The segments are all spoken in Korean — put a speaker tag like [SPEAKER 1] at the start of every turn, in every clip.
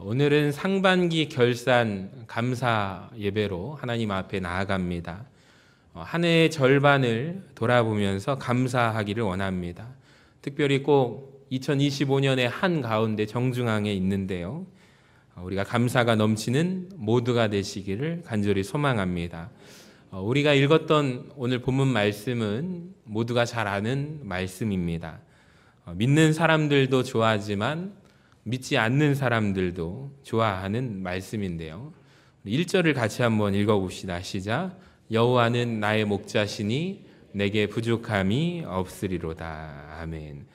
[SPEAKER 1] 오늘은 상반기 결산 감사 예배로 하나님 앞에 나아갑니다. 한 해의 절반을 돌아보면서 감사하기를 원합니다. 특별히 꼭 2025년의 한가운데 정중앙에 있는데요. 우리가 감사가 넘치는 모두가 되시기를 간절히 소망합니다. 우리가 읽었던 오늘 본문 말씀은 모두가 잘 아는 말씀입니다. 믿는 사람들도 좋아하지만 믿지 않는 사람들도 좋아하는 말씀인데요. 1절을 같이 한번 읽어봅시다. 시작. 여호와는 나의 목자시니 내게 부족함이 없으리로다. 아멘.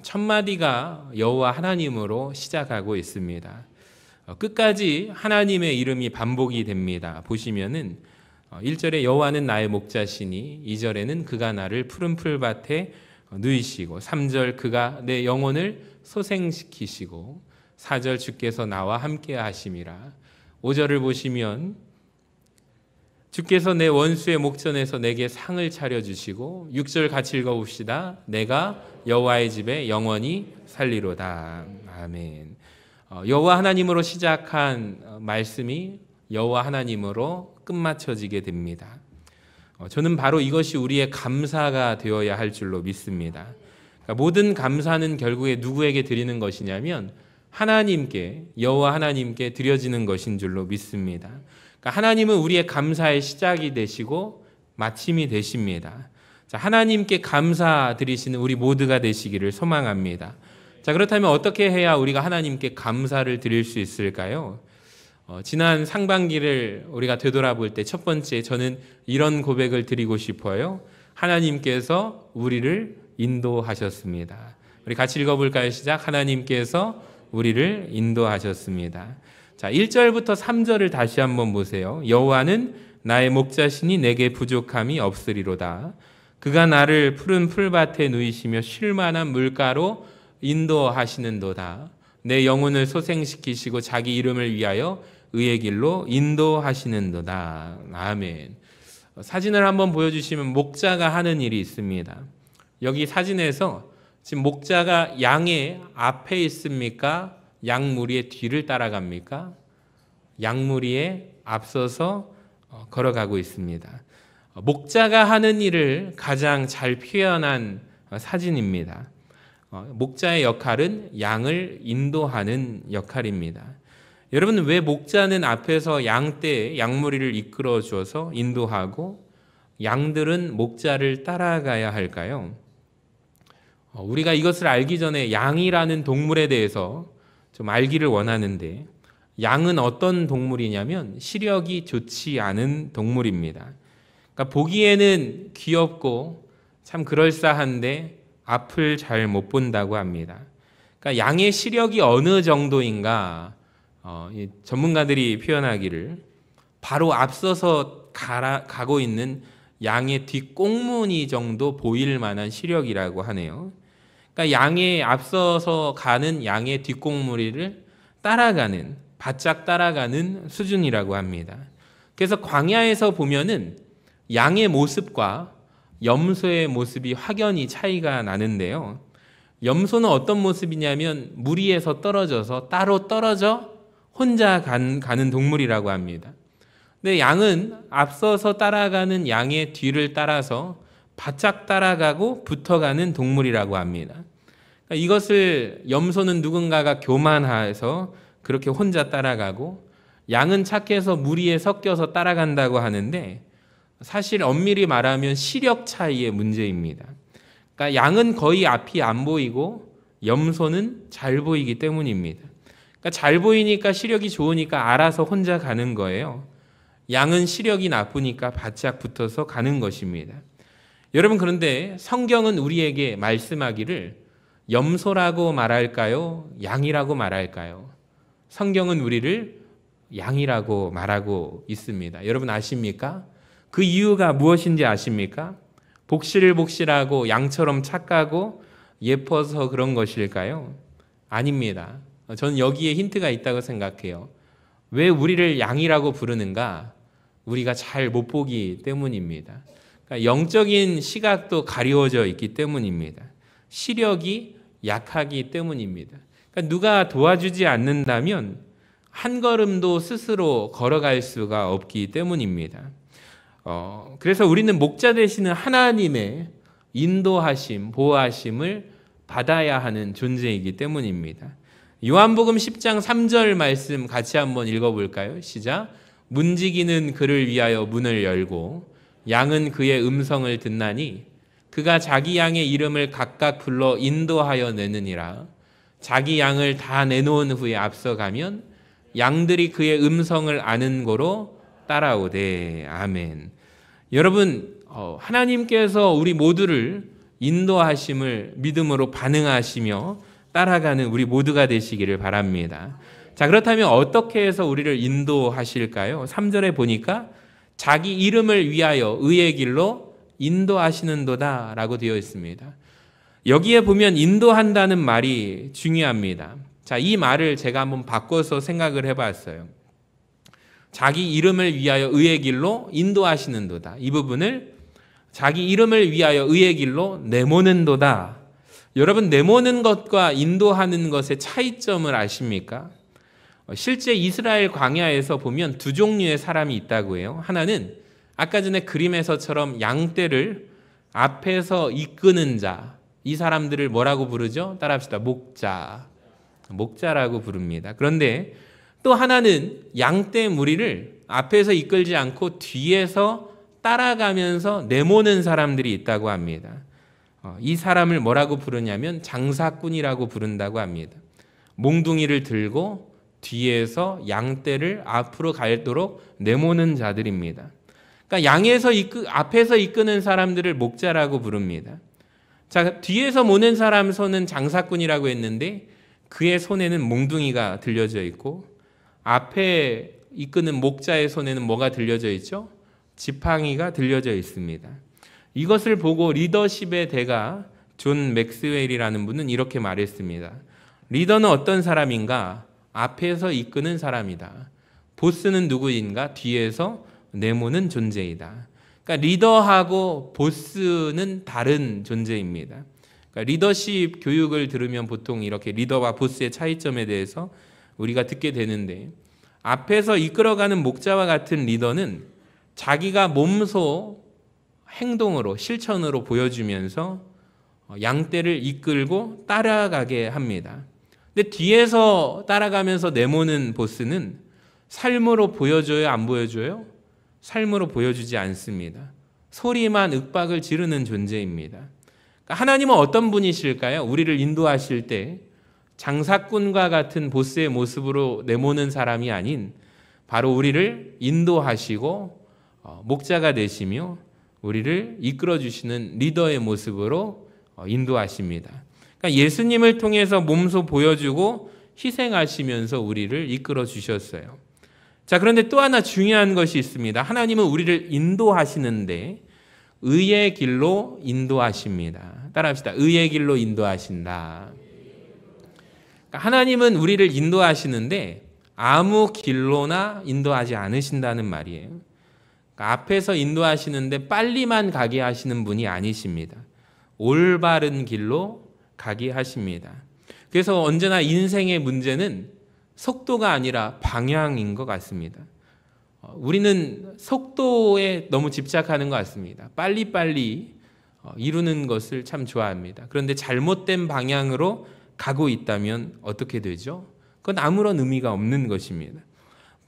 [SPEAKER 1] 첫 마디가 여호와 하나님으로 시작하고 있습니다. 끝까지 하나님의 이름이 반복이 됩니다. 보시면은 1절에 여호와는 나의 목자시니, 2절에는 그가 나를 푸른 풀밭에 누이시고, 3절 그가 내 영혼을 소생시키시고, 4절 주께서 나와 함께 하심이라. 5절을 보시면 주께서 내 원수의 목전에서 내게 상을 차려주시고, 6절 같이 읽어봅시다. 내가 여호와의 집에 영원히 살리로다. 아멘. 여호와 하나님으로 시작한 말씀이 여호와 하나님으로 끝마쳐지게 됩니다. 저는 바로 이것이 우리의 감사가 되어야 할 줄로 믿습니다. 그러니까 모든 감사는 결국에 누구에게 드리는 것이냐면 하나님께, 여호와 하나님께 드려지는 것인 줄로 믿습니다. 그러니까 하나님은 우리의 감사의 시작이 되시고 마침이 되십니다. 자, 하나님께 감사드리시는 우리 모두가 되시기를 소망합니다. 자, 그렇다면 어떻게 해야 우리가 하나님께 감사를 드릴 수 있을까요? 지난 상반기를 우리가 되돌아볼 때 첫 번째, 저는 이런 고백을 드리고 싶어요. 하나님께서 우리를 인도하셨습니다. 우리 같이 읽어볼까요? 시작. 하나님께서 우리를 인도하셨습니다. 자, 1절부터 3절을 다시 한번 보세요. 여호와는 나의 목자시니 내게 부족함이 없으리로다. 그가 나를 푸른 풀밭에 누이시며 쉴 만한 물가로 인도하시는도다. 내 영혼을 소생시키시고 자기 이름을 위하여 의의 길로 인도하시는도다. 아멘. 사진을 한번 보여주시면 목자가 하는 일이 있습니다. 여기 사진에서 지금 목자가 양의 앞에 있습니까? 양 무리의 뒤를 따라갑니까? 양 무리에 앞서서 걸어가고 있습니다. 목자가 하는 일을 가장 잘 표현한 사진입니다. 목자의 역할은 양을 인도하는 역할입니다. 여러분, 왜 목자는 앞에서 양떼, 양무리를 이끌어 주어서 인도하고 양들은 목자를 따라가야 할까요? 우리가 이것을 알기 전에 양이라는 동물에 대해서 좀 알기를 원하는데, 양은 어떤 동물이냐면 시력이 좋지 않은 동물입니다. 그러니까 보기에는 귀엽고 참 그럴싸한데 앞을 잘 못 본다고 합니다. 그러니까 양의 시력이 어느 정도인가, 전문가들이 표현하기를 바로 앞서서 가고 있는 양의 뒷꽁무니 정도 보일 만한 시력이라고 하네요. 그러니까 양의 앞서서 가는 양의 뒷꽁무니를 따라가는, 바짝 따라가는 수준이라고 합니다. 그래서 광야에서 보면은 양의 모습과 염소의 모습이 확연히 차이가 나는데요. 염소는 어떤 모습이냐면 무리에서 떨어져서 따로 떨어져 혼자 가는 동물이라고 합니다. 근데 양은 앞서서 따라가는 양의 뒤를 따라서 바짝 따라가고 붙어가는 동물이라고 합니다. 그러니까 이것을 염소는 누군가가 교만해서 그렇게 혼자 따라가고, 양은 착해서 무리에 섞여서 따라간다고 하는데, 사실 엄밀히 말하면 시력 차이의 문제입니다. 그러니까 양은 거의 앞이 안 보이고 염소는 잘 보이기 때문입니다. 그러니까 잘 보이니까 시력이 좋으니까 알아서 혼자 가는 거예요. 양은 시력이 나쁘니까 바짝 붙어서 가는 것입니다. 여러분, 그런데 성경은 우리에게 말씀하기를 염소라고 말할까요? 양이라고 말할까요? 성경은 우리를 양이라고 말하고 있습니다. 여러분 아십니까? 그 이유가 무엇인지 아십니까? 복실복실하고 양처럼 착하고 예뻐서 그런 것일까요? 아닙니다. 저는 여기에 힌트가 있다고 생각해요. 왜 우리를 양이라고 부르는가? 우리가 잘 못 보기 때문입니다. 그러니까 영적인 시각도 가려워져 있기 때문입니다. 시력이 약하기 때문입니다. 그러니까 누가 도와주지 않는다면 한 걸음도 스스로 걸어갈 수가 없기 때문입니다. 그래서 우리는 목자 되시는 하나님의 인도하심, 보호하심을 받아야 하는 존재이기 때문입니다. 요한복음 10장 3절 말씀 같이 한번 읽어볼까요? 시작. 문지기는 그를 위하여 문을 열고 양은 그의 음성을 듣나니 그가 자기 양의 이름을 각각 불러 인도하여 내느니라. 자기 양을 다 내놓은 후에 앞서가면 양들이 그의 음성을 아는 고로 따라오되. 아멘. 여러분, 하나님께서 우리 모두를 인도하심을 믿음으로 반응하시며 따라가는 우리 모두가 되시기를 바랍니다. 자, 그렇다면 어떻게 해서 우리를 인도하실까요? 3절에 보니까 자기 이름을 위하여 의의 길로 인도하시는도다 라고 되어 있습니다. 여기에 보면 인도한다는 말이 중요합니다. 자, 이 말을 제가 한번 바꿔서 생각을 해봤어요. 자기 이름을 위하여 의의 길로 인도하시는도다. 이 부분을 자기 이름을 위하여 의의 길로 내모는도다. 여러분, 내모는 것과 인도하는 것의 차이점을 아십니까? 실제 이스라엘 광야에서 보면 두 종류의 사람이 있다고 해요. 하나는 아까 전에 그림에서처럼 양떼를 앞에서 이끄는 자, 이 사람들을 뭐라고 부르죠? 따라합시다. 목자라고 부릅니다. 그런데 또 하나는 양떼 무리를 앞에서 이끌지 않고 뒤에서 따라가면서 내모는 사람들이 있다고 합니다. 이 사람을 뭐라고 부르냐면 장사꾼이라고 부른다고 합니다. 몽둥이를 들고 뒤에서 양떼를 앞으로 갈도록 내모는 자들입니다. 그러니까 앞에서 이끄는 사람들을 목자라고 부릅니다. 자, 뒤에서 모는 사람 손은 장사꾼이라고 했는데 그의 손에는 몽둥이가 들려져 있고 앞에 이끄는 목자의 손에는 뭐가 들려져 있죠? 지팡이가 들려져 있습니다. 이것을 보고 리더십의 대가 존 맥스웰이라는 분은 이렇게 말했습니다. 리더는 어떤 사람인가? 앞에서 이끄는 사람이다. 보스는 누구인가? 뒤에서 내모는 존재이다. 그러니까 리더하고 보스는 다른 존재입니다. 그러니까 리더십 교육을 들으면 보통 이렇게 리더와 보스의 차이점에 대해서 우리가 듣게 되는데, 앞에서 이끌어가는 목자와 같은 리더는 자기가 몸소 행동으로 실천으로 보여주면서 양떼를 이끌고 따라가게 합니다. 근데 뒤에서 따라가면서 내모는 보스는 삶으로 보여줘요, 안 보여줘요? 삶으로 보여주지 않습니다. 소리만 윽박을 지르는 존재입니다. 그러니까 하나님은 어떤 분이실까요? 우리를 인도하실 때 장사꾼과 같은 보스의 모습으로 내모는 사람이 아닌 바로 우리를 인도하시고 목자가 되시며 우리를 이끌어 주시는 리더의 모습으로 인도하십니다. 그러니까 예수님을 통해서 몸소 보여주고 희생하시면서 우리를 이끌어 주셨어요. 자, 그런데 또 하나 중요한 것이 있습니다. 하나님은 우리를 인도하시는데 의의 길로 인도하십니다. 따라합시다. 의의 길로 인도하신다. 그러니까 하나님은 우리를 인도하시는데 아무 길로나 인도하지 않으신다는 말이에요. 그러니까 앞에서 인도하시는데 빨리만 가게 하시는 분이 아니십니다. 올바른 길로 가게 하십니다. 그래서 언제나 인생의 문제는 속도가 아니라 방향인 것 같습니다. 우리는 속도에 너무 집착하는 것 같습니다. 빨리빨리 이루는 것을 참 좋아합니다. 그런데 잘못된 방향으로 가고 있다면 어떻게 되죠? 그건 아무런 의미가 없는 것입니다.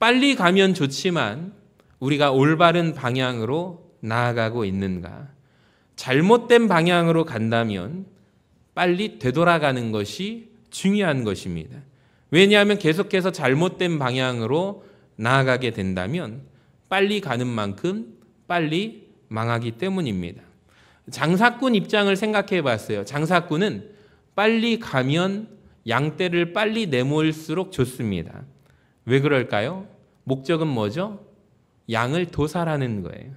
[SPEAKER 1] 빨리 가면 좋지만 우리가 올바른 방향으로 나아가고 있는가? 잘못된 방향으로 간다면 빨리 되돌아가는 것이 중요한 것입니다. 왜냐하면 계속해서 잘못된 방향으로 나아가게 된다면 빨리 가는 만큼 빨리 망하기 때문입니다. 장사꾼 입장을 생각해 봤어요. 장사꾼은 빨리 가면 양떼를 빨리 내몰수록 좋습니다. 왜 그럴까요? 목적은 뭐죠? 양을 도살하는 거예요.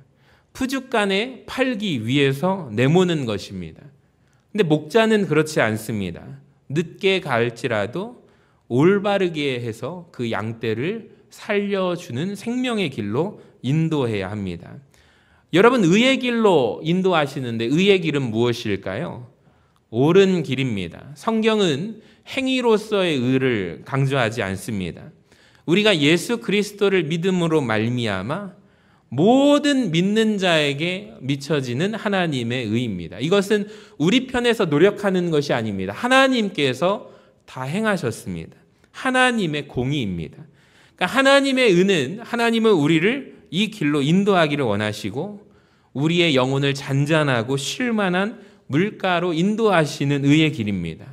[SPEAKER 1] 푸죽간에 팔기 위해서 내모는 것입니다. 근데 목자는 그렇지 않습니다. 늦게 갈지라도 올바르게 해서 그 양떼를 살려주는 생명의 길로 인도해야 합니다. 여러분, 의의 길로 인도하시는데 의의 길은 무엇일까요? 옳은 길입니다. 성경은 행위로서의 의를 강조하지 않습니다. 우리가 예수 그리스도를 믿음으로 말미암아 모든 믿는 자에게 미쳐지는 하나님의 의입니다. 이것은 우리 편에서 노력하는 것이 아닙니다. 하나님께서 다 행하셨습니다. 하나님의 공의입니다. 그러니까 하나님의 의는, 하나님은 우리를 이 길로 인도하기를 원하시고 우리의 영혼을 잔잔하고 쉴만한 물가로 인도하시는 의의 길입니다.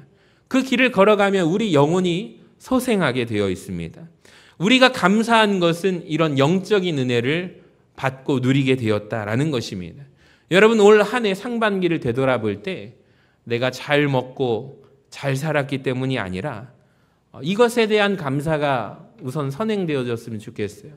[SPEAKER 1] 그 길을 걸어가면 우리 영혼이 소생하게 되어 있습니다. 우리가 감사한 것은 이런 영적인 은혜를 받고 누리게 되었다라는 것입니다. 여러분, 올 한 해 상반기를 되돌아볼 때 내가 잘 먹고 잘 살았기 때문이 아니라 이것에 대한 감사가 우선 선행되어졌으면 좋겠어요.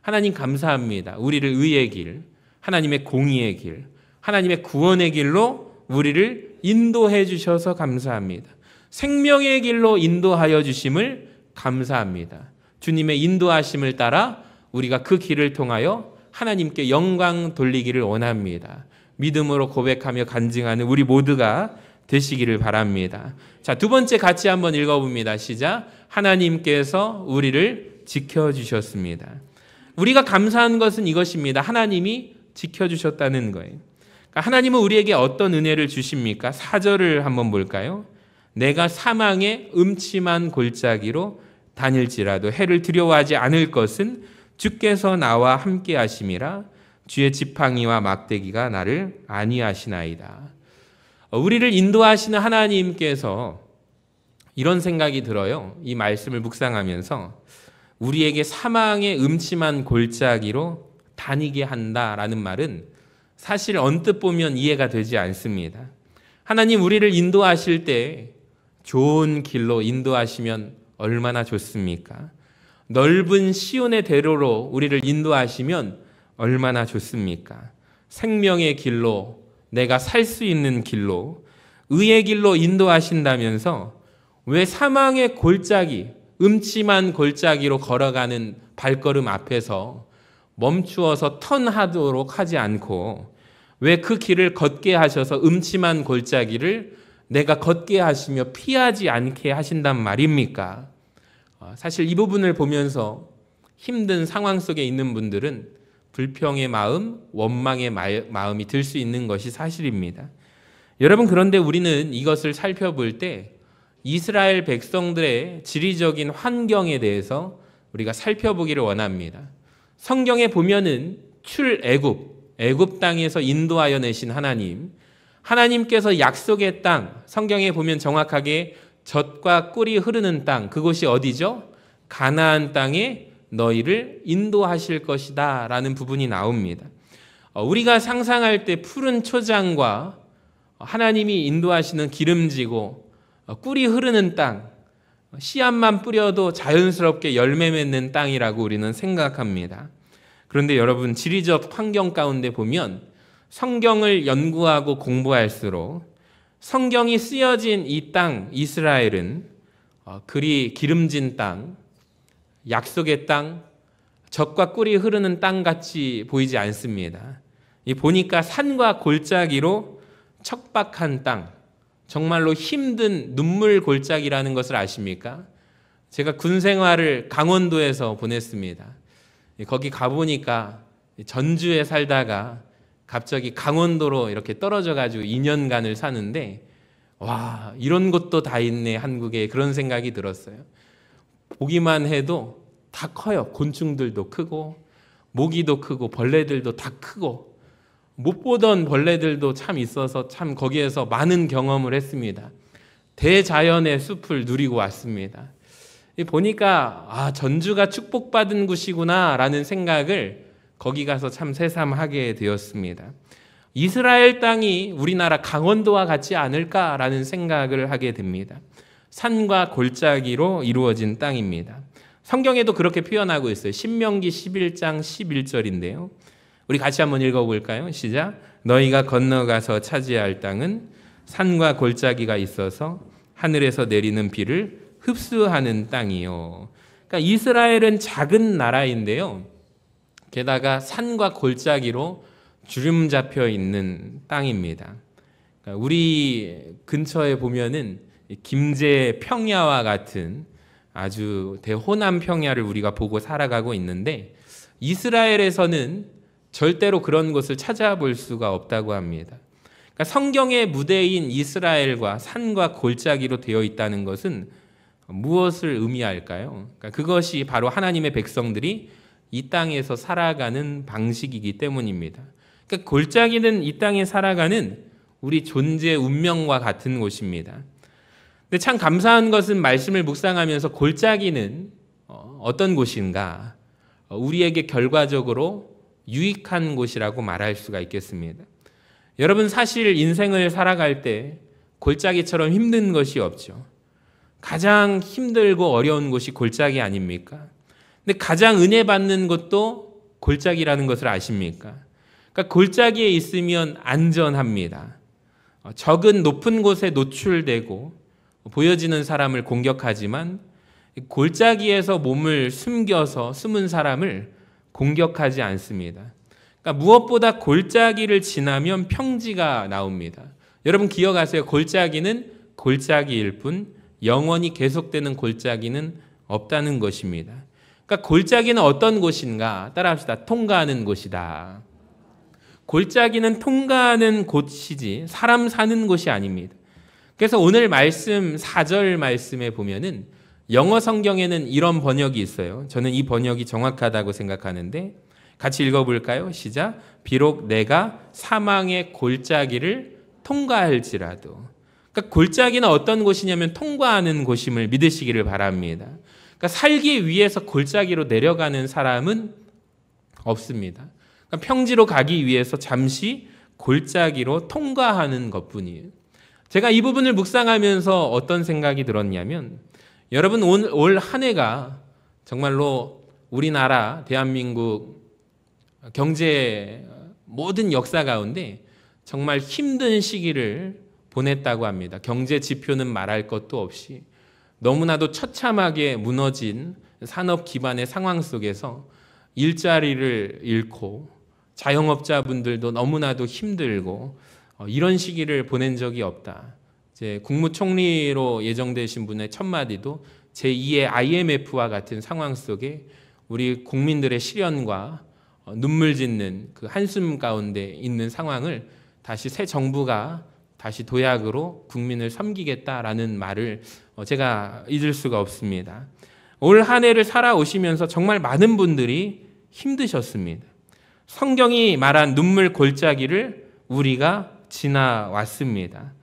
[SPEAKER 1] 하나님 감사합니다. 우리를 의의 길, 하나님의 공의의 길, 하나님의 구원의 길로 우리를 인도해 주셔서 감사합니다. 생명의 길로 인도하여 주심을 감사합니다. 주님의 인도하심을 따라 우리가 그 길을 통하여 하나님께 영광 돌리기를 원합니다. 믿음으로 고백하며 간증하는 우리 모두가 되시기를 바랍니다. 자, 두 번째 같이 한번 읽어봅니다. 시작. 하나님께서 우리를 지켜주셨습니다. 우리가 감사한 것은 이것입니다. 하나님이 지켜주셨다는 거예요. 그러니까 하나님은 우리에게 어떤 은혜를 주십니까? 4절을 한번 볼까요? 내가 사망의 음침한 골짜기로 다닐지라도 해를 두려워하지 않을 것은 주께서 나와 함께 하심이라. 주의 지팡이와 막대기가 나를 안위하시나이다. 우리를 인도하시는 하나님께서 이런 생각이 들어요. 이 말씀을 묵상하면서 우리에게 사망의 음침한 골짜기로 다니게 한다라는 말은 사실 언뜻 보면 이해가 되지 않습니다. 하나님 우리를 인도하실 때 좋은 길로 인도하시면 얼마나 좋습니까? 넓은 시온의 대로로 우리를 인도하시면 얼마나 좋습니까? 생명의 길로, 내가 살 수 있는 길로, 의의 길로 인도하신다면서 왜 사망의 골짜기, 음침한 골짜기로 걸어가는 발걸음 앞에서 멈추어서 턴하도록 하지 않고 왜 그 길을 걷게 하셔서 음침한 골짜기를 내가 걷게 하시며 피하지 않게 하신단 말입니까? 사실 이 부분을 보면서 힘든 상황 속에 있는 분들은 불평의 마음, 원망의 마음이 들 수 있는 것이 사실입니다. 여러분, 그런데 우리는 이것을 살펴볼 때 이스라엘 백성들의 지리적인 환경에 대해서 우리가 살펴보기를 원합니다. 성경에 보면은 애굽 땅에서 인도하여 내신 하나님께서 약속의 땅, 성경에 보면 정확하게 젖과 꿀이 흐르는 땅, 그곳이 어디죠? 가나안 땅에 너희를 인도하실 것이다 라는 부분이 나옵니다. 우리가 상상할 때 푸른 초장과 하나님이 인도하시는 기름지고 꿀이 흐르는 땅, 씨앗만 뿌려도 자연스럽게 열매 맺는 땅이라고 우리는 생각합니다. 그런데 여러분, 지리적 환경 가운데 보면 성경을 연구하고 공부할수록 성경이 쓰여진 이 땅, 이스라엘은 그리 기름진 땅, 약속의 땅, 젖과 꿀이 흐르는 땅같이 보이지 않습니다. 보니까 산과 골짜기로 척박한 땅, 정말로 힘든 눈물 골짜기라는 것을 아십니까? 제가 군 생활을 강원도에서 보냈습니다. 거기 가보니까 전주에 살다가 갑자기 강원도로 이렇게 떨어져가지고 2년간을 사는데, 와, 이런 곳도 다 있네, 한국에. 그런 생각이 들었어요. 보기만 해도 다 커요. 곤충들도 크고, 모기도 크고, 벌레들도 다 크고, 못 보던 벌레들도 참 있어서 참 거기에서 많은 경험을 했습니다. 대자연의 숲을 누리고 왔습니다. 보니까 전주가 축복받은 곳이구나 라는 생각을 거기 가서 참 새삼하게 되었습니다. 이스라엘 땅이 우리나라 강원도와 같지 않을까라는 생각을 하게 됩니다. 산과 골짜기로 이루어진 땅입니다. 성경에도 그렇게 표현하고 있어요. 신명기 11장 11절인데요. 우리 같이 한번 읽어볼까요? 시작. 너희가 건너가서 차지할 땅은 산과 골짜기가 있어서 하늘에서 내리는 비를 흡수하는 땅이요. 그러니까 이스라엘은 작은 나라인데요. 게다가 산과 골짜기로 주름 잡혀 있는 땅입니다. 그러니까 우리 근처에 보면은 김제 평야와 같은 아주 대호남 평야를 우리가 보고 살아가고 있는데 이스라엘에서는 절대로 그런 곳을 찾아볼 수가 없다고 합니다. 그러니까 성경의 무대인 이스라엘과 산과 골짜기로 되어 있다는 것은 무엇을 의미할까요? 그러니까 그것이 바로 하나님의 백성들이 이 땅에서 살아가는 방식이기 때문입니다. 그러니까 골짜기는 이 땅에 살아가는 우리 존재의 운명과 같은 곳입니다. 근데 참 감사한 것은 말씀을 묵상하면서 골짜기는 어떤 곳인가? 우리에게 결과적으로 유익한 곳이라고 말할 수가 있겠습니다. 여러분, 사실 인생을 살아갈 때 골짜기처럼 힘든 것이 없죠. 가장 힘들고 어려운 곳이 골짜기 아닙니까? 근데 가장 은혜 받는 것도 골짜기라는 것을 아십니까? 그러니까 골짜기에 있으면 안전합니다. 적은 높은 곳에 노출되고 보여지는 사람을 공격하지만 골짜기에서 몸을 숨겨서 숨은 사람을 공격하지 않습니다. 그러니까 무엇보다 골짜기를 지나면 평지가 나옵니다. 여러분 기억하세요. 골짜기는 골짜기일 뿐 영원히 계속되는 골짜기는 없다는 것입니다. 그러니까 골짜기는 어떤 곳인가? 따라합시다. 통과하는 곳이다. 골짜기는 통과하는 곳이지 사람 사는 곳이 아닙니다. 그래서 오늘 말씀 4절 말씀에 보면은 영어 성경에는 이런 번역이 있어요. 저는 이 번역이 정확하다고 생각하는데 같이 읽어볼까요? 시작. 비록 내가 사망의 골짜기를 통과할지라도. 그러니까 골짜기는 어떤 곳이냐면 통과하는 곳임을 믿으시기를 바랍니다. 그러니까 살기 위해서 골짜기로 내려가는 사람은 없습니다. 그러니까 평지로 가기 위해서 잠시 골짜기로 통과하는 것뿐이에요. 제가 이 부분을 묵상하면서 어떤 생각이 들었냐면 여러분 올 한 해가 정말로 우리나라 대한민국 경제 모든 역사 가운데 정말 힘든 시기를 보냈다고 합니다. 경제 지표는 말할 것도 없이 너무나도 처참하게 무너진 산업 기반의 상황 속에서 일자리를 잃고 자영업자분들도 너무나도 힘들고 이런 시기를 보낸 적이 없다. 이제 국무총리로 예정되신 분의 첫 마디도 제2의 IMF와 같은 상황 속에 우리 국민들의 시련과 눈물 짓는 그 한숨 가운데 있는 상황을 다시 새 정부가 다시 도약으로 국민을 섬기겠다라는 말을 제가 잊을 수가 없습니다. 올 한 해를 살아오시면서 정말 많은 분들이 힘드셨습니다. 성경이 말한 눈물 골짜기를 우리가 지나왔습니다.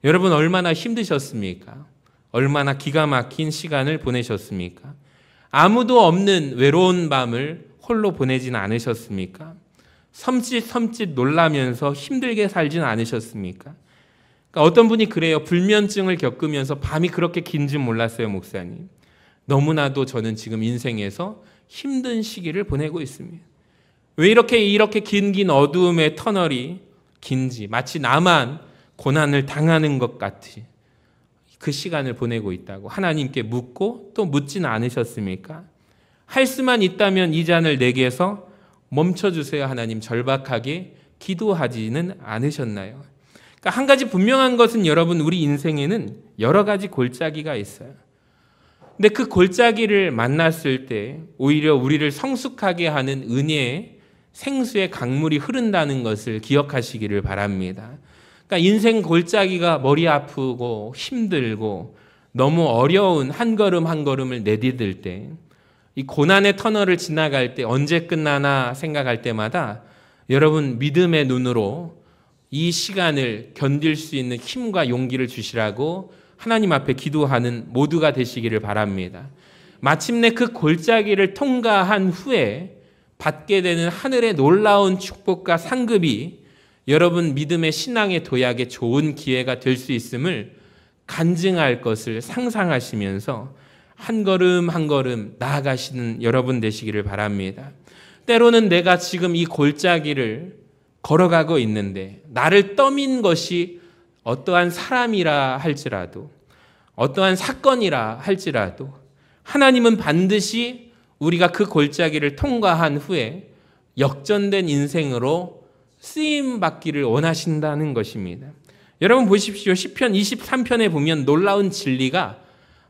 [SPEAKER 1] 여러분 얼마나 힘드셨습니까? 얼마나 기가 막힌 시간을 보내셨습니까? 아무도 없는 외로운 밤을 홀로 보내진 않으셨습니까? 섬찟 놀라면서 힘들게 살진 않으셨습니까? 그러니까 어떤 분이 그래요. 불면증을 겪으면서 밤이 그렇게 긴 줄 몰랐어요, 목사님. 너무나도 저는 지금 인생에서 힘든 시기를 보내고 있습니다. 왜 이렇게 긴 어두움의 터널이 긴지 마치 나만 고난을 당하는 것 같이 그 시간을 보내고 있다고 하나님께 묻고 또 묻지는 않으셨습니까? 할 수만 있다면 이 잔을 내게서 멈춰주세요. 하나님 절박하게 기도하지는 않으셨나요? 그러니까 한 가지 분명한 것은 여러분 우리 인생에는 여러 가지 골짜기가 있어요. 근데 그 골짜기를 만났을 때 오히려 우리를 성숙하게 하는 은혜의 생수의 강물이 흐른다는 것을 기억하시기를 바랍니다. 그러니까 인생 골짜기가 머리 아프고 힘들고 너무 어려운 한 걸음 한 걸음을 내디딜 때 이 고난의 터널을 지나갈 때 언제 끝나나 생각할 때마다 여러분 믿음의 눈으로 이 시간을 견딜 수 있는 힘과 용기를 주시라고 하나님 앞에 기도하는 모두가 되시기를 바랍니다. 마침내 그 골짜기를 통과한 후에 받게 되는 하늘의 놀라운 축복과 상급이 여러분 믿음의 신앙의 도약에 좋은 기회가 될 수 있음을 간증할 것을 상상하시면서 한 걸음 한 걸음 나아가시는 여러분 되시기를 바랍니다. 때로는 내가 지금 이 골짜기를 걸어가고 있는데 나를 떠민 것이 어떠한 사람이라 할지라도 어떠한 사건이라 할지라도 하나님은 반드시 우리가 그 골짜기를 통과한 후에 역전된 인생으로 쓰임받기를 원하신다는 것입니다. 여러분 보십시오. 시편 23편에 보면 놀라운 진리가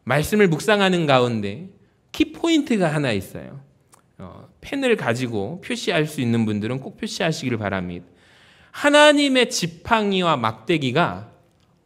[SPEAKER 1] 말씀을 묵상하는 가운데 키포인트가 하나 있어요. 펜을 가지고 표시할 수 있는 분들은 꼭 표시하시길 바랍니다. 하나님의 지팡이와 막대기가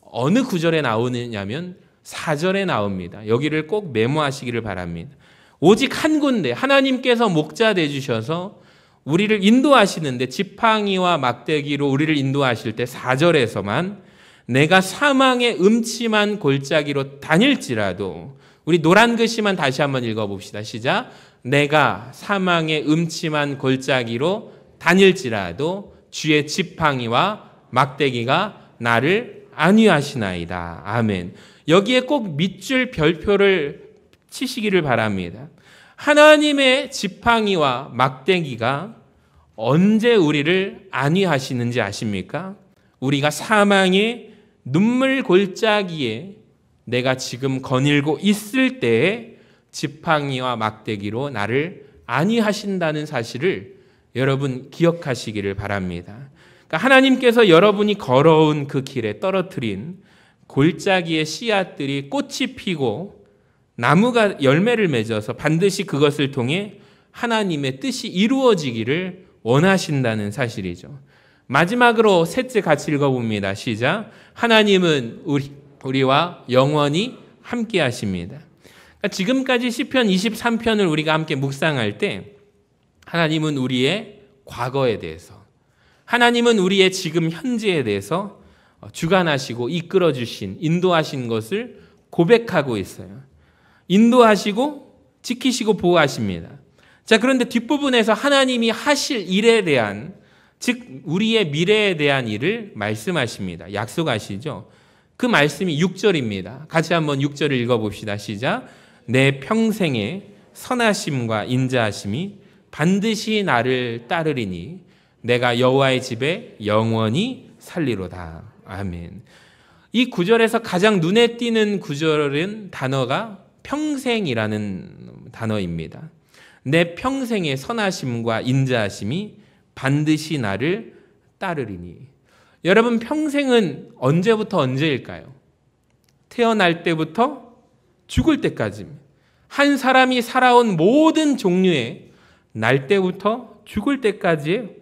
[SPEAKER 1] 어느 구절에 나오느냐면 4절에 나옵니다. 여기를 꼭 메모하시기를 바랍니다. 오직 한 군데 하나님께서 목자 되주셔서 우리를 인도하시는데 지팡이와 막대기로 우리를 인도하실 때 4절에서만 내가 사망의 음침한 골짜기로 다닐지라도, 우리 노란 글씨만 다시 한번 읽어봅시다. 시작. 내가 사망의 음침한 골짜기로 다닐지라도 주의 지팡이와 막대기가 나를 안위하시나이다. 아멘. 여기에 꼭 밑줄 별표를 치시기를 바랍니다. 하나님의 지팡이와 막대기가 언제 우리를 안위하시는지 아십니까? 우리가 사망의 눈물 골짜기에 내가 지금 거닐고 있을 때에 지팡이와 막대기로 나를 안위하신다는 사실을 여러분 기억하시기를 바랍니다. 그러니까 하나님께서 여러분이 걸어온 그 길에 떨어뜨린 골짜기의 씨앗들이 꽃이 피고 나무가 열매를 맺어서 반드시 그것을 통해 하나님의 뜻이 이루어지기를 원하신다는 사실이죠. 마지막으로 셋째 같이 읽어봅니다. 시작. 하나님은 우리와 영원히 함께 하십니다. 그러니까 지금까지 시편 23편을 우리가 함께 묵상할 때 하나님은 우리의 과거에 대해서, 하나님은 우리의 지금 현재에 대해서 주관하시고 이끌어주신, 인도하신 것을 고백하고 있어요. 인도하시고 지키시고 보호하십니다. 자, 그런데 뒷부분에서 하나님이 하실 일에 대한, 즉 우리의 미래에 대한 일을 말씀하십니다. 약속하시죠. 그 말씀이 6절입니다. 같이 한번 6절을 읽어봅시다. 시작. 내 평생의 선하심과 인자하심이 반드시 나를 따르리니 내가 여호와의 집에 영원히 살리로다. 아멘. 이 구절에서 가장 눈에 띄는 구절은 단어가 평생이라는 단어입니다. 내 평생의 선하심과 인자하심이 반드시 나를 따르리니. 여러분, 평생은 언제부터 언제일까요? 태어날 때부터 죽을 때까지입니다. 한 사람이 살아온 모든 종류의, 날 때부터 죽을 때까지의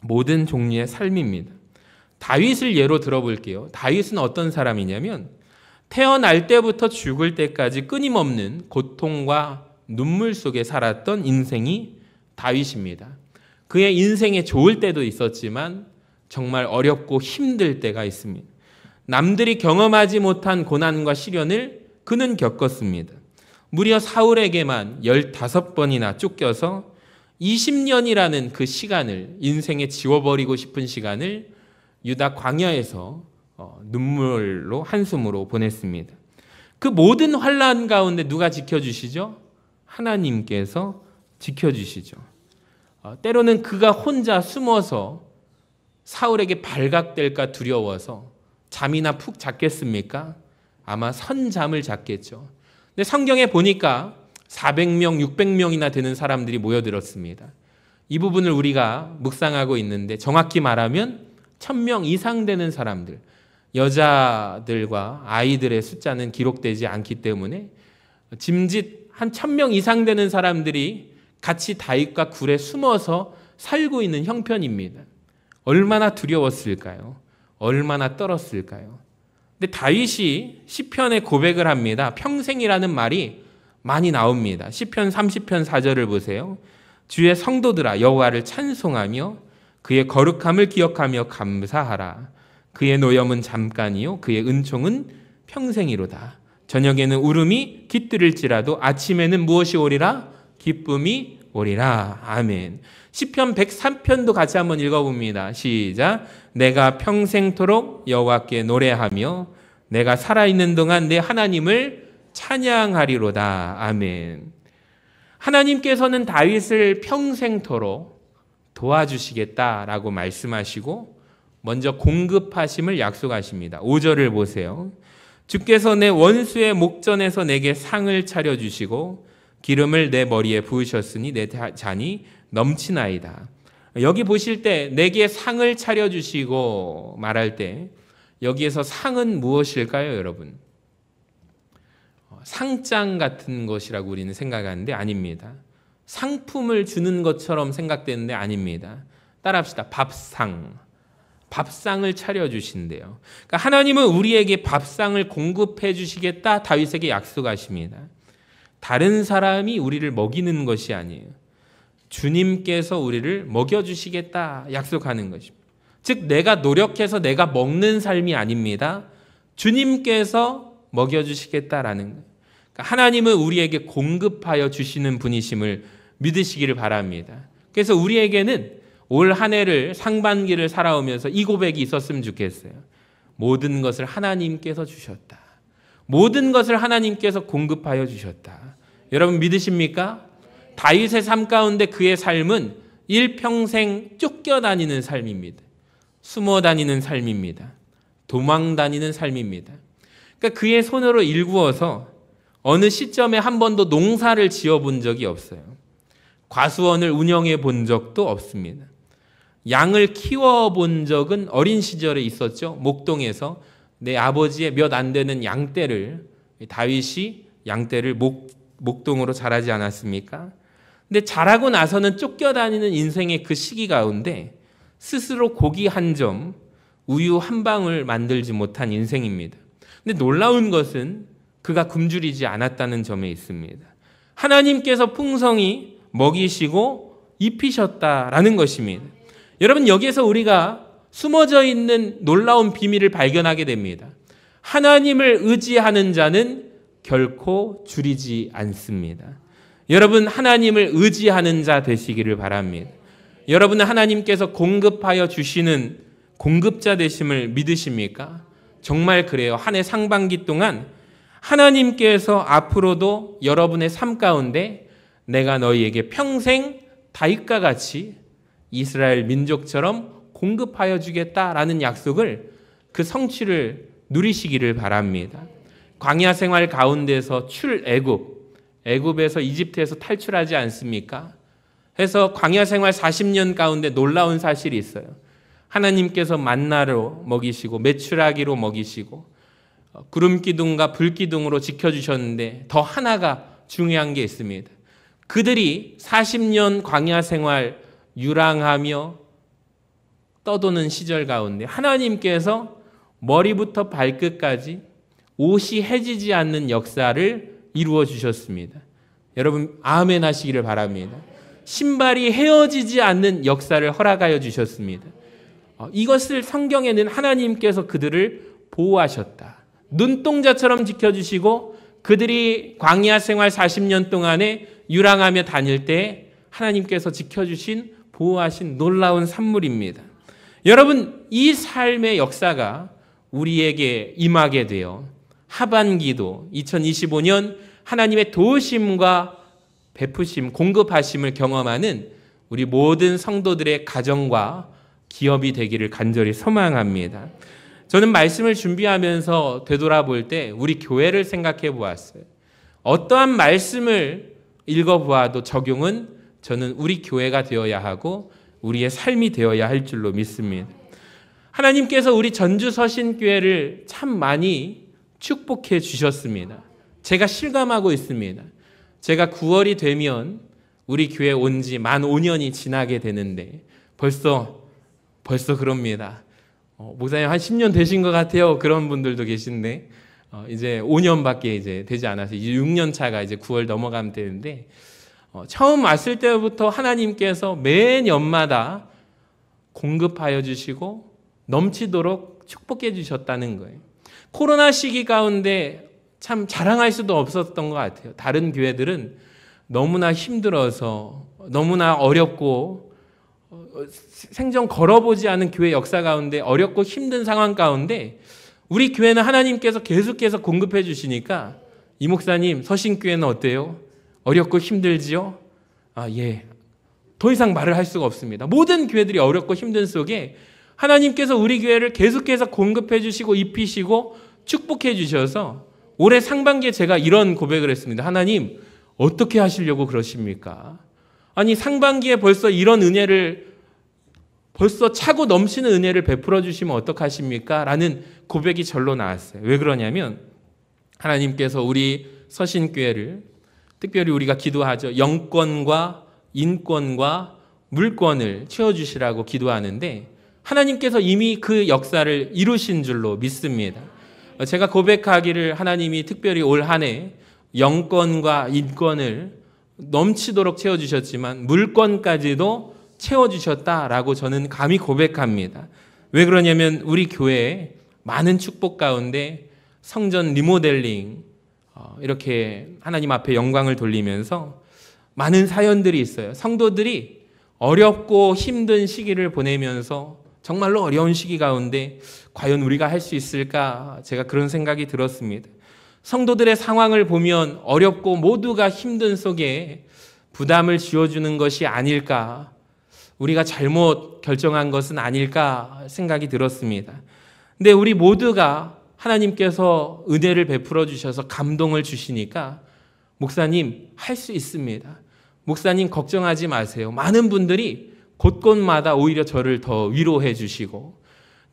[SPEAKER 1] 모든 종류의 삶입니다. 다윗을 예로 들어볼게요. 다윗은 어떤 사람이냐면 태어날 때부터 죽을 때까지 끊임없는 고통과 눈물 속에 살았던 인생이 다윗입니다. 그의 인생에 좋을 때도 있었지만 정말 어렵고 힘들 때가 있습니다. 남들이 경험하지 못한 고난과 시련을 그는 겪었습니다. 무려 사울에게만 15번이나 쫓겨서 20년이라는 그 시간을, 인생에 지워버리고 싶은 시간을 유다 광야에서 눈물로, 한숨으로 보냈습니다. 그 모든 환난 가운데 누가 지켜주시죠? 하나님께서 지켜주시죠. 때로는 그가 혼자 숨어서 사울에게 발각될까 두려워서 잠이나 푹 잤겠습니까? 아마 선잠을 잤겠죠. 근데 성경에 보니까 400명, 600명이나 되는 사람들이 모여들었습니다. 이 부분을 우리가 묵상하고 있는데 정확히 말하면 1000명 이상 되는 사람들, 여자들과 아이들의 숫자는 기록되지 않기 때문에 짐짓 한 1000명 이상 되는 사람들이 같이 다윗과 굴에 숨어서 살고 있는 형편입니다. 얼마나 두려웠을까요? 얼마나 떨었을까요? 근데 다윗이 시편에 고백을 합니다. 평생이라는 말이 많이 나옵니다. 시편 30편 4절을 보세요. 주의 성도들아 여호와를 찬송하며 그의 거룩함을 기억하며 감사하라. 그의 노염은 잠깐이요 그의 은총은 평생이로다. 저녁에는 울음이 깃들일지라도 아침에는 무엇이 오리라? 기쁨이 오리라. 아멘. 시편 103편도 같이 한번 읽어봅니다. 시작. 내가 평생토록 여호와께 노래하며 내가 살아있는 동안 내 하나님을 찬양하리로다. 아멘. 하나님께서는 다윗을 평생토록 도와주시겠다라고 말씀하시고 먼저 공급하심을 약속하십니다. 5절을 보세요. 주께서 내 원수의 목전에서 내게 상을 차려주시고 기름을 내 머리에 부으셨으니 내 잔이 넘치나이다. 여기 보실 때 내게 상을 차려주시고 말할 때 여기에서 상은 무엇일까요, 여러분? 상장 같은 것이라고 우리는 생각하는데 아닙니다. 상품을 주는 것처럼 생각되는데 아닙니다. 따라합시다. 밥상을 차려주신대요. 그러니까 하나님은 우리에게 밥상을 공급해 주시겠다 다윗에게 약속하십니다. 다른 사람이 우리를 먹이는 것이 아니에요. 주님께서 우리를 먹여주시겠다 약속하는 것입니다. 즉 내가 노력해서 내가 먹는 삶이 아닙니다. 주님께서 먹여주시겠다라는 거예요. 그러니까 하나님은 우리에게 공급하여 주시는 분이심을 믿으시기를 바랍니다. 그래서 우리에게는 올 한 해를 상반기를 살아오면서 이 고백이 있었으면 좋겠어요. 모든 것을 하나님께서 주셨다. 모든 것을 하나님께서 공급하여 주셨다. 여러분 믿으십니까? 다윗의 삶 가운데 그의 삶은 일평생 쫓겨다니는 삶입니다. 숨어 다니는 삶입니다. 도망 다니는 삶입니다. 그러니까 그의 손으로 일구어서 어느 시점에 한 번도 농사를 지어본 적이 없어요. 과수원을 운영해 본 적도 없습니다. 양을 키워본 적은 어린 시절에 있었죠. 목동에서 내 아버지의 몇 안 되는 양떼를 다윗이 양떼를 목동으로 자라지 않았습니까? 근데 자라고 나서는 쫓겨다니는 인생의 그 시기 가운데 스스로 고기 한 점, 우유 한 방울 만들지 못한 인생입니다. 근데 놀라운 것은 그가 굶주리지 않았다는 점에 있습니다. 하나님께서 풍성히 먹이시고 입히셨다라는 것입니다. 여러분 여기에서 우리가 숨어져 있는 놀라운 비밀을 발견하게 됩니다. 하나님을 의지하는 자는 결코 줄이지 않습니다. 여러분 하나님을 의지하는 자 되시기를 바랍니다. 여러분은 하나님께서 공급하여 주시는 공급자 되심을 믿으십니까? 정말 그래요. 한 해 상반기 동안 하나님께서 앞으로도 여러분의 삶 가운데 내가 너희에게 평생 다윗과 같이 이스라엘 민족처럼 공급하여 주겠다라는 약속을 그 성취를 누리시기를 바랍니다. 광야 생활 가운데서 애굽에서 이집트에서 탈출하지 않습니까? 해서 광야 생활 40년 가운데 놀라운 사실이 있어요. 하나님께서 만나로 먹이시고 메추라기로 먹이시고 구름 기둥과 불 기둥으로 지켜주셨는데 더 하나가 중요한 게 있습니다. 그들이 40년 광야 생활 유랑하며 떠도는 시절 가운데 하나님께서 머리부터 발끝까지 옷이 해지지 않는 역사를 이루어 주셨습니다. 여러분 아멘 하시기를 바랍니다. 신발이 헤어지지 않는 역사를 허락하여 주셨습니다. 이것을 성경에는 하나님께서 그들을 보호하셨다. 눈동자처럼 지켜주시고 그들이 광야 생활 40년 동안에 유랑하며 다닐 때 하나님께서 지켜주신 보호하신 놀라운 산물입니다. 여러분 이 삶의 역사가 우리에게 임하게 되어 하반기도 2025년 하나님의 도우심과 베푸심, 공급하심을 경험하는 우리 모든 성도들의 가정과 기업이 되기를 간절히 소망합니다. 저는 말씀을 준비하면서 되돌아볼 때 우리 교회를 생각해 보았어요. 어떠한 말씀을 읽어보아도 적용은 저는 우리 교회가 되어야 하고 우리의 삶이 되어야 할 줄로 믿습니다. 하나님께서 우리 전주 서신교회를 참 많이 축복해 주셨습니다. 제가 실감하고 있습니다. 제가 9월이 되면 우리 교회 온 지 만 5년이 지나게 되는데 벌써 그럽니다. 목사님 한 10년 되신 것 같아요. 그런 분들도 계신데 이제 5년밖에 이제 되지 않아서 이제 6년 차가 이제 9월 넘어가면 되는데 처음 왔을 때부터 하나님께서 매 년마다 공급하여 주시고 넘치도록 축복해 주셨다는 거예요. 코로나 시기 가운데 참 자랑할 수도 없었던 것 같아요. 다른 교회들은 너무나 힘들어서 너무나 어렵고 생전 걸어보지 않은 교회 역사 가운데 어렵고 힘든 상황 가운데 우리 교회는 하나님께서 계속해서 공급해 주시니까 이 목사님 서신교회는 어때요? 어렵고 힘들지요? 예. 더 이상 말을 할 수가 없습니다. 모든 교회들이 어렵고 힘든 속에 하나님께서 우리 교회를 계속해서 공급해 주시고 입히시고 축복해 주셔서 올해 상반기에 제가 이런 고백을 했습니다. 하나님 어떻게 하시려고 그러십니까? 아니 상반기에 벌써 이런 은혜를 벌써 차고 넘치는 은혜를 베풀어 주시면 어떡하십니까? 라는 고백이 절로 나왔어요. 왜 그러냐면 하나님께서 우리 서신교회를 특별히 우리가 기도하죠. 영권과 인권과 물권을 채워주시라고 기도하는데 하나님께서 이미 그 역사를 이루신 줄로 믿습니다. 제가 고백하기를 하나님이 특별히 올 한 해 영권과 인권을 넘치도록 채워주셨지만 물권까지도 채워주셨다라고 저는 감히 고백합니다. 왜 그러냐면 우리 교회에 많은 축복 가운데 성전 리모델링 이렇게 하나님 앞에 영광을 돌리면서 많은 사연들이 있어요. 성도들이 어렵고 힘든 시기를 보내면서 정말로 어려운 시기 가운데 과연 우리가 할 수 있을까? 제가 그런 생각이 들었습니다. 성도들의 상황을 보면 어렵고 모두가 힘든 속에 부담을 지어주는 것이 아닐까? 우리가 잘못 결정한 것은 아닐까 생각이 들었습니다. 근데 우리 모두가 하나님께서 은혜를 베풀어 주셔서 감동을 주시니까 목사님 할 수 있습니다. 목사님 걱정하지 마세요. 많은 분들이 곳곳마다 오히려 저를 더 위로해 주시고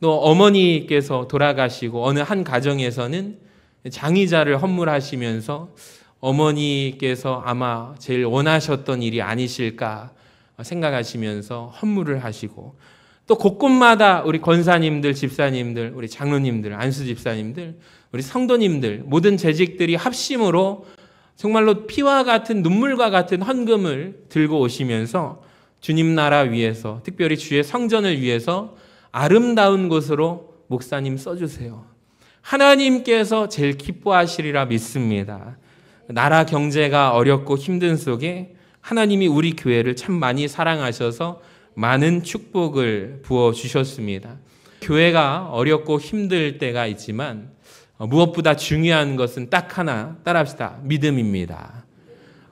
[SPEAKER 1] 또 어머니께서 돌아가시고 어느 한 가정에서는 장의자를 헌물하시면서 어머니께서 아마 제일 원하셨던 일이 아니실까 생각하시면서 헌물을 하시고 또 곳곳마다 우리 권사님들, 집사님들, 우리 장로님들, 안수 집사님들, 우리 성도님들 모든 재직들이 합심으로 정말로 피와 같은 눈물과 같은 헌금을 들고 오시면서 주님 나라 위해서 특별히 주의 성전을 위해서 아름다운 곳으로 목사님 써주세요. 하나님께서 제일 기뻐하시리라 믿습니다. 나라 경제가 어렵고 힘든 속에 하나님이 우리 교회를 참 많이 사랑하셔서 많은 축복을 부어주셨습니다. 교회가 어렵고 힘들 때가 있지만 무엇보다 중요한 것은 딱 하나 따라합시다. 믿음입니다.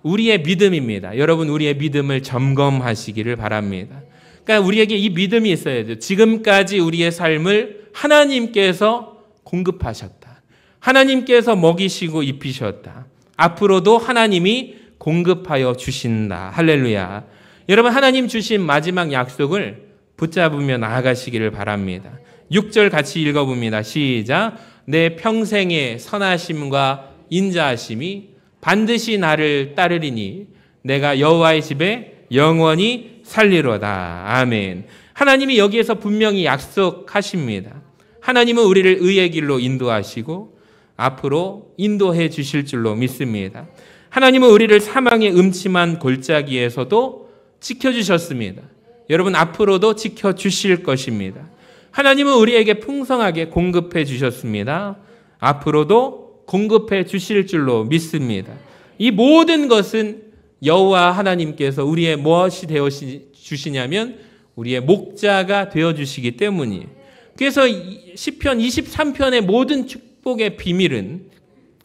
[SPEAKER 1] 우리의 믿음입니다. 여러분 우리의 믿음을 점검하시기를 바랍니다. 그러니까 우리에게 이 믿음이 있어야 돼요. 지금까지 우리의 삶을 하나님께서 공급하셨다. 하나님께서 먹이시고 입히셨다. 앞으로도 하나님이 공급하여 주신다. 할렐루야. 여러분 하나님 주신 마지막 약속을 붙잡으며 나아가시기를 바랍니다. 6절 같이 읽어봅니다. 시작. 내 평생의 선하심과 인자하심이 반드시 나를 따르리니 내가 여호와의 집에 영원히 살리로다. 아멘. 하나님이 여기에서 분명히 약속하십니다. 하나님은 우리를 의의 길로 인도하시고 앞으로 인도해 주실 줄로 믿습니다. 하나님은 우리를 사망의 음침한 골짜기에서도 지켜주셨습니다. 여러분 앞으로도 지켜주실 것입니다. 하나님은 우리에게 풍성하게 공급해 주셨습니다. 앞으로도 공급해 주실 줄로 믿습니다. 이 모든 것은 여호와 하나님께서 우리의 무엇이 되어 주시냐면 우리의 목자가 되어 주시기 때문이에요. 그래서 시편 23편의 모든 축복의 비밀은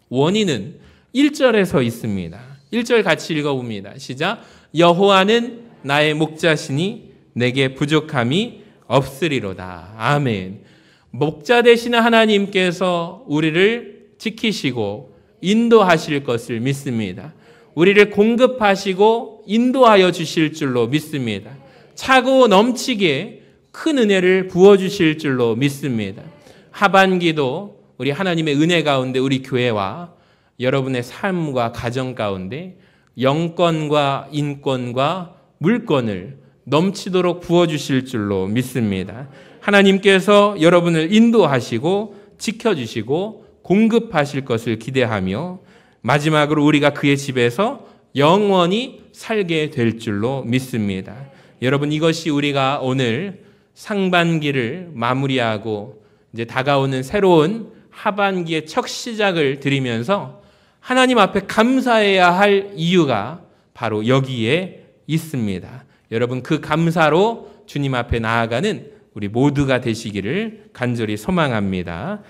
[SPEAKER 1] 원인은 1절에서 있습니다. 1절 같이 읽어봅니다. 시작. 여호와는 나의 목자시니 내게 부족함이 없으리로다. 아멘. 목자 되시는 하나님께서 우리를 지키시고 인도하실 것을 믿습니다. 우리를 공급하시고 인도하여 주실 줄로 믿습니다. 차고 넘치게 큰 은혜를 부어주실 줄로 믿습니다. 하반기도 우리 하나님의 은혜 가운데 우리 교회와 여러분의 삶과 가정 가운데 영권과 인권과 물권을 넘치도록 부어주실 줄로 믿습니다. 하나님께서 여러분을 인도하시고 지켜주시고 공급하실 것을 기대하며 마지막으로 우리가 그의 집에서 영원히 살게 될 줄로 믿습니다. 여러분 이것이 우리가 오늘 상반기를 마무리하고 이제 다가오는 새로운 하반기의 첫 시작을 드리면서 하나님 앞에 감사해야 할 이유가 바로 여기에 있습니다. 여러분 그 감사로 주님 앞에 나아가는 우리 모두가 되시기를 간절히 소망합니다.